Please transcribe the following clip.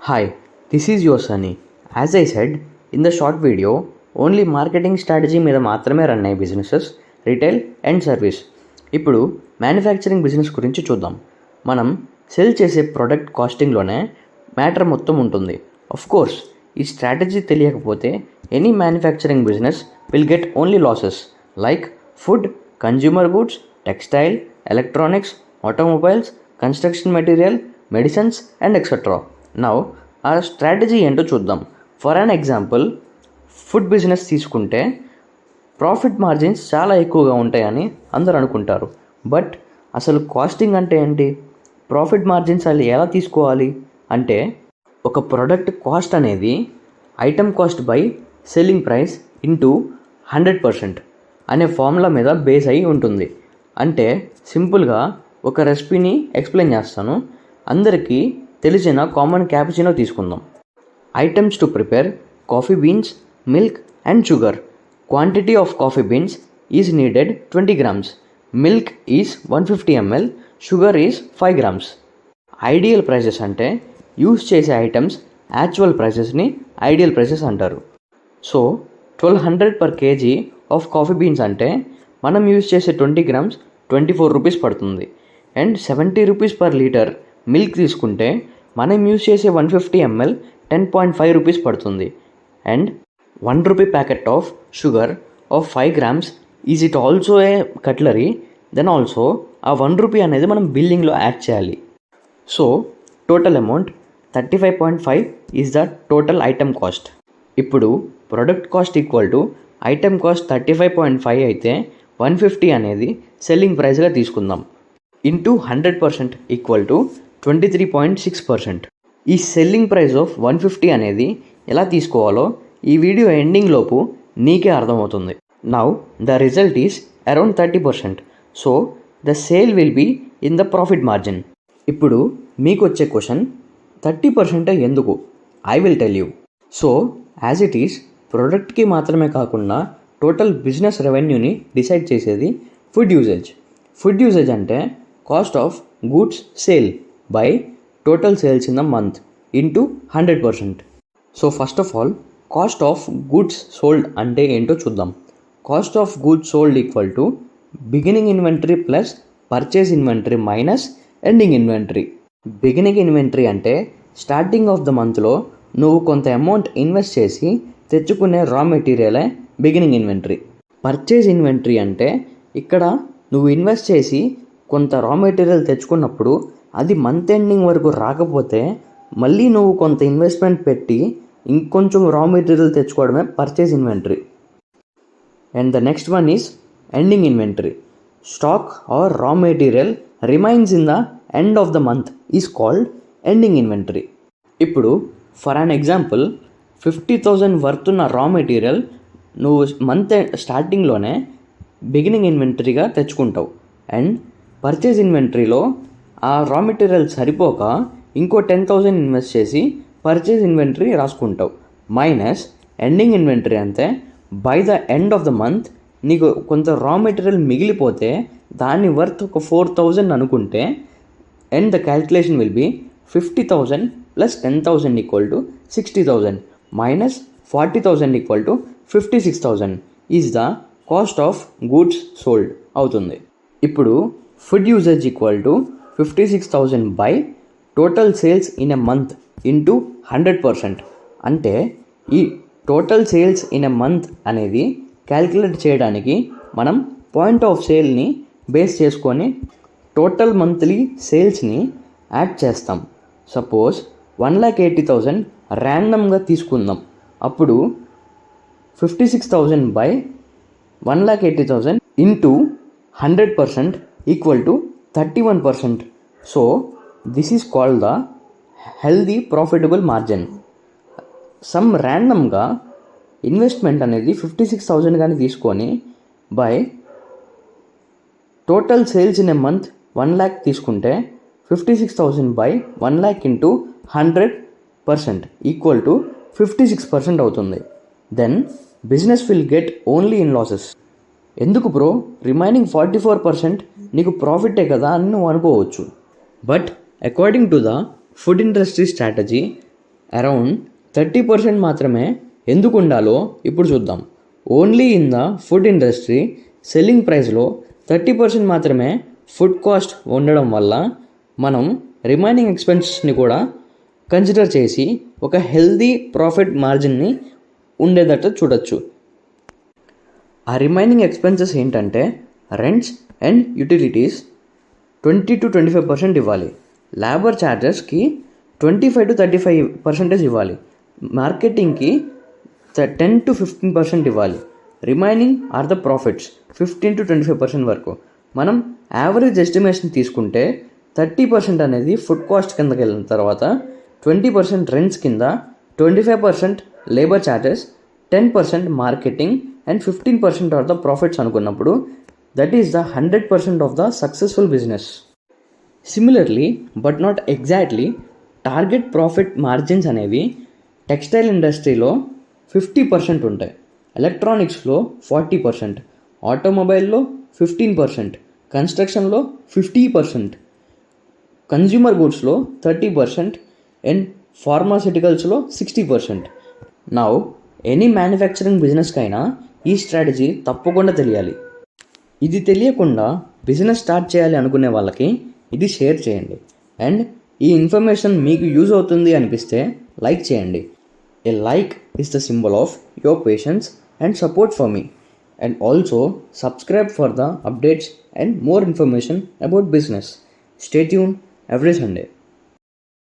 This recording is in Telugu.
Hi, this is your Sunny. As I said in the short video, only marketing strategy మీద మాత్రమే రన్ అయ్యే బిజినెసెస్ రిటైల్ అండ్ సర్వీస్. ఇప్పుడు మ్యానుఫ్యాక్చరింగ్ బిజినెస్ గురించి చూద్దాం. మనం సెల్ చేసే ప్రోడక్ట్ కాస్టింగ్లోనే మ్యాటర్ మొత్తం ఉంటుంది. ఆఫ్ కోర్స్ ఈ స్ట్రాటజీ తెలియకపోతే any manufacturing business will get only losses like food, consumer goods, textile, electronics, automobiles, construction material, medicines and etcetera. Now ఆ స్ట్రాటజీ ఏంటో చూద్దాం. For an example, food business తీసుకుంటే ప్రాఫిట్ మార్జిన్స్ చాలా ఎక్కువగా ఉంటాయని అందరూ అనుకుంటారు. బట్ అసలు కాస్టింగ్ అంటే ఏంటి? ప్రాఫిట్ మార్జిన్స్ అది ఎలా తీసుకోవాలి అంటే, ఒక ప్రోడక్ట్ కాస్ట్ అనేది item cost by selling price into 100% అనే ఫార్ములా మీద బేస్ అయి ఉంటుంది. అంటే సింపుల్గా ఒక రెసిపీని ఎక్స్ప్లెయిన్ చేస్తాను. అందరికీ తెలిసిన కామన్ క్యాపుచినో తీసుకుందాం. Items to prepare coffee beans, milk and sugar. Quantity of coffee beans is needed 20 grams, milk is 150 ml, sugar is 5 grams. Ideal prices అంటే యూస్ చేసే ఐటమ్స్ యాక్చువల్ ప్రైసెస్ని ఐడియల్ ప్రైసెస్ అంటారు. So 1200 per kg of coffee beans అంటే మనం యూస్ చేసే 20 grams 24 rupees పడుతుంది. And 70 rupees per liter milk తీసుకుంటే మనం యూస్ చేసే 150 ml 10.5 rupees పడుతుంది. And 1 rupee packet of sugar of 5 grams is it also a cutlery. Then also ఆ 1 rupee అనేది మనం బిల్లింగ్లో యాడ్ చేయాలి. So total amount 35.5 is the total item cost. ఇప్పుడు product cost equal to item cost 35.5 అయితే 150 అనేది సెల్లింగ్ ప్రైస్గా తీసుకుందాం. Into 100% equal to 23.6%. ఈ సెల్లింగ్ ప్రైస్ ఆఫ్ 150 అనేది ఎలా తీసుకోవాలో ఈ వీడియో ఎండింగ్ లోపు నీకే అర్థమవుతుంది. Now the result is around 30%. So the sale will be in the profit margin. ఇప్పుడు మీకు వచ్చే క్వశ్చన్, 30% ఎందుకు? I will tell you. So as it is ప్రోడక్ట్కి మాత్రమే కాకుండా టోటల్ బిజినెస్ రెవెన్యూని డిసైడ్ చేసేది ఫుడ్ యూసేజ్. ఫుడ్ యూసేజ్ అంటే cost of goods sale by total sales in the month into 100%. So first of all cost of goods sold అంటే ఏంటో చూద్దాం. Cost of goods sold equal to beginning inventory plus purchase inventory minus ending inventory. Beginning inventory అంటే స్టార్టింగ్ ఆఫ్ ద మంత్లో నువ్వు కొంత అమౌంట్ ఇన్వెస్ట్ చేసి తెచ్చుకునే రా మెటీరియలే బిగినింగ్ ఇన్వెంటరీ. పర్చేజ్ ఇన్వెంటరీ అంటే ఇక్కడ నువ్వు ఇన్వెస్ట్ చేసి కొంత రా మెటీరియల్ తెచ్చుకున్నప్పుడు అది మంత్ ఎండింగ్ వరకు రాకపోతే మళ్ళీ నువ్వు కొంత ఇన్వెస్ట్మెంట్ పెట్టి ఇంకొంచెం రా మెటీరియల్ తెచ్చుకోవడమే purchase inventory. And the next one is ending inventory. Stock or raw material remains in the end of the month is called ending inventory. ఇప్పుడు ఫర్ అన్ ఎగ్జాంపుల్, 50,000 వర్త్ ఉన్న రా మెటీరియల్ నువ్వు మంత్ స్టార్టింగ్లోనే బిగినింగ్ ఇన్వెంటరీగా తెచ్చుకుంటావు. అండ్ పర్చేజ్ ఇన్వెంటరీలో ఆ రా మెటీరియల్ సరిపోక ఇంకో 10,000 ఇన్వెస్ట్ చేసి పర్చేజ్ ఇన్వెంటరీ రాసుకుంటావు. మైనస్ ఎండింగ్ ఇన్వెంటరీ అంటే by the end of the month నీకు కొంత రా మెటీరియల్ మిగిలిపోతే దాని వర్త్ ఒక 4,000 అనుకుంటే, and the calculation will be 50,000 plus 10,000 equal to 60,000 minus 40,000 equal to 56,000 is the cost of goods sold అవుతుంది. ఇప్పుడు food usage equal to 56,000 by total sales in a month into 100%. అంటే ఈ total sales in a month అనేది క్యాల్కులేట్ చేయడానికి మనం పాయింట్ ఆఫ్ సేల్ని బేస్ చేసుకొని టోటల్ మంత్లీ సేల్స్ని యాడ్ చేస్తాం. సపోజ్ 1,80,000 ర్యాండమ్గా తీసుకుందాం. అప్పుడు 56,000 by 1,80,000 into 100% equal to 31%. So this is called the healthy profitable margin. Some ర్యాండమ్గా ఇన్వెస్ట్మెంట్ అనేది 56,000 కానీ తీసుకొని by total sales in a month 1 lakh తీసుకుంటే 56,000 by 1 lakh into 100% equal to 56% అవుతుంది. Then business will get only in losses. ఎందుకు బ్రో, రిమైనింగ్ 44% నీకు ప్రాఫిటే కదా అని నువ్వు అనుకోవచ్చు. But according to the food industry strategy, around 30% మాత్రమే ఎందుకు ఉండాలో ఇప్పుడు చూద్దాం. Only in the food industry selling ప్రైస్లో 30% మాత్రమే ఫుడ్ కాస్ట్ ఉండడం వల్ల మనం రిమైనింగ్ ఎక్స్పెన్సెస్ని కూడా కన్సిడర్ చేసి ఒక హెల్దీ ప్రాఫిట్ మార్జిన్ని ఉండేటట్టు చూడొచ్చు. ఆ రిమైనింగ్ ఎక్స్పెన్సెస్ ఏంటంటే రెంట్స్ అండ్ యూటిలిటీస్ 20-25% ఇవ్వాలి, లేబర్ ఛార్జెస్కి 25-35% ఇవ్వాలి, మార్కెటింగ్కి 10-15% ఇవ్వాలి. రిమైనింగ్ ఆర్ ద ప్రాఫిట్స్ 15-25% వరకు. మనం యావరేజ్ ఎస్టిమేషన్ తీసుకుంటే 30% అనేది ఫుడ్ కాస్ట్ కిందకి వెళ్ళిన తర్వాత 20% రెంట్స్ కింద, 25% labour charges, 10% marketing and 15% are the profits అనుకున్నప్పుడు that is the 100% of the successful business. Similarly but not exactly target profit margins అనేవి టెక్స్టైల్ ఇండస్ట్రీలో 50% ఉంటాయి, ఎలక్ట్రానిక్స్లో 40%, ఆటోమొబైల్లో 15%, కన్స్ట్రక్షన్లో 50%, కన్జ్యూమర్ గూడ్స్లో 30% అండ్ ఫార్మాస్యూటికల్స్లో 60%. నౌ ఎనీ మ్యానుఫ్యాక్చరింగ్ బిజినెస్కైనా ఈ స్ట్రాటజీ తప్పకుండా తెలియాలి. ఇది తెలియకుండా బిజినెస్ స్టార్ట్ చేయాలి అనుకునే వాళ్ళకి ఇది షేర్ చేయండి. అండ్ ఈ ఇన్ఫర్మేషన్ మీకు యూజ్ అవుతుంది అనిపిస్తే లైక్ చేయండి. A like is the symbol of your patience and support for me. And also subscribe for the updates and more information about business. Stay tuned every Sunday.